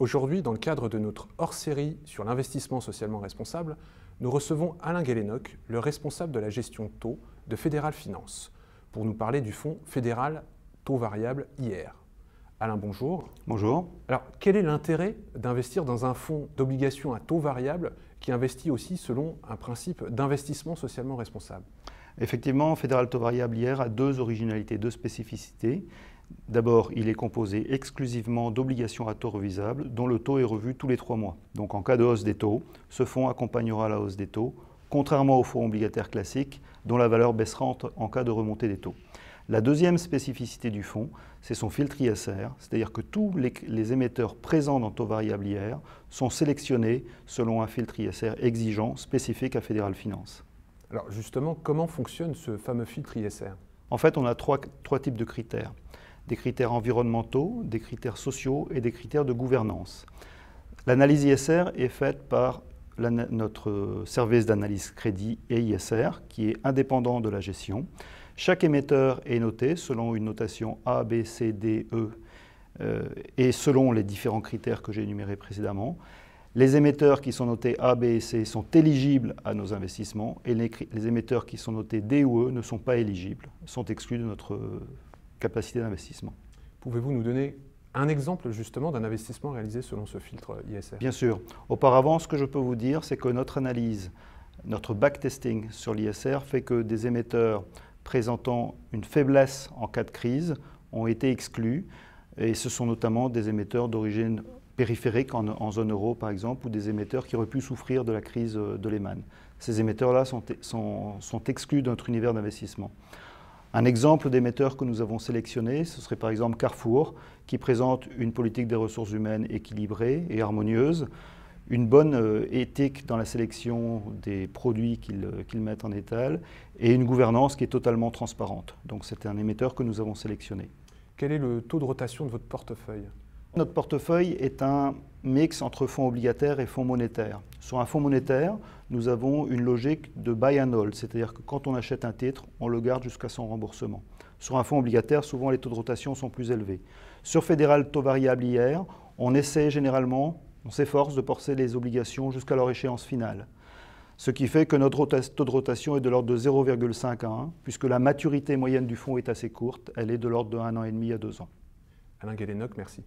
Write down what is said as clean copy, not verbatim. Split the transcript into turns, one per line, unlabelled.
Aujourd'hui, dans le cadre de notre hors-série sur l'investissement socialement responsable, nous recevons Alain Guélénoc, le responsable de la gestion taux de Fédéral Finance, pour nous parler du fonds fédéral taux variable IR. Alain, bonjour.
Bonjour.
Alors, quel est l'intérêt d'investir dans un fonds d'obligations à taux variable qui investit aussi selon un principe d'investissement socialement responsable?
Effectivement, Fédéral taux variable IR a deux originalités, deux spécificités. D'abord, il est composé exclusivement d'obligations à taux revisables dont le taux est revu tous les 3 mois. Donc en cas de hausse des taux, ce fonds accompagnera la hausse des taux, contrairement aux fonds obligataires classiques dont la valeur baissera en cas de remontée des taux. La deuxième spécificité du fonds, c'est son filtre ISR, c'est-à-dire que tous les émetteurs présents dans taux variable IR sont sélectionnés selon un filtre ISR exigeant, spécifique à Fédéral Finance.
Alors justement, comment fonctionne ce fameux filtre ISR?
En fait, on a trois types de critères. Des critères environnementaux, des critères sociaux et des critères de gouvernance. L'analyse ISR est faite par notre service d'analyse crédit et ISR, qui est indépendant de la gestion. Chaque émetteur est noté selon une notation A, B, C, D, E et selon les différents critères que j'ai énumérés précédemment. Les émetteurs qui sont notés A, B et C sont éligibles à nos investissements et les émetteurs qui sont notés D ou E ne sont pas éligibles, sont exclus de notre capacité d'investissement.
Pouvez-vous nous donner un exemple justement d'un investissement réalisé selon ce filtre ISR?
Bien sûr. Auparavant, ce que je peux vous dire, c'est que notre analyse, notre backtesting sur l'ISR fait que des émetteurs présentant une faiblesse en cas de crise ont été exclus. Et ce sont notamment des émetteurs d'origine périphérique en zone euro, par exemple, ou des émetteurs qui auraient pu souffrir de la crise de Lehman. Ces émetteurs-là sont exclus de notre univers d'investissement. Un exemple d'émetteur que nous avons sélectionné, ce serait par exemple Carrefour, qui présente une politique des ressources humaines équilibrée et harmonieuse, une bonne éthique dans la sélection des produits qu'ils mettent en étal et une gouvernance qui est totalement transparente. Donc c'est un émetteur que nous avons sélectionné.
Quel est le taux de rotation de votre portefeuille?
Notre portefeuille est un mix entre fonds obligataires et fonds monétaires. Sur un fonds monétaire, nous avons une logique de buy and hold, c'est-à-dire que quand on achète un titre, on le garde jusqu'à son remboursement. Sur un fonds obligataire, souvent les taux de rotation sont plus élevés. Sur Fédéral taux variable IR, on essaie généralement, on s'efforce de porter les obligations jusqu'à leur échéance finale. Ce qui fait que notre taux de rotation est de l'ordre de 0,5 à 1, puisque la maturité moyenne du fonds est assez courte, elle est de l'ordre de 1 an et demi à 2 ans.
Alain Guélénoc, merci.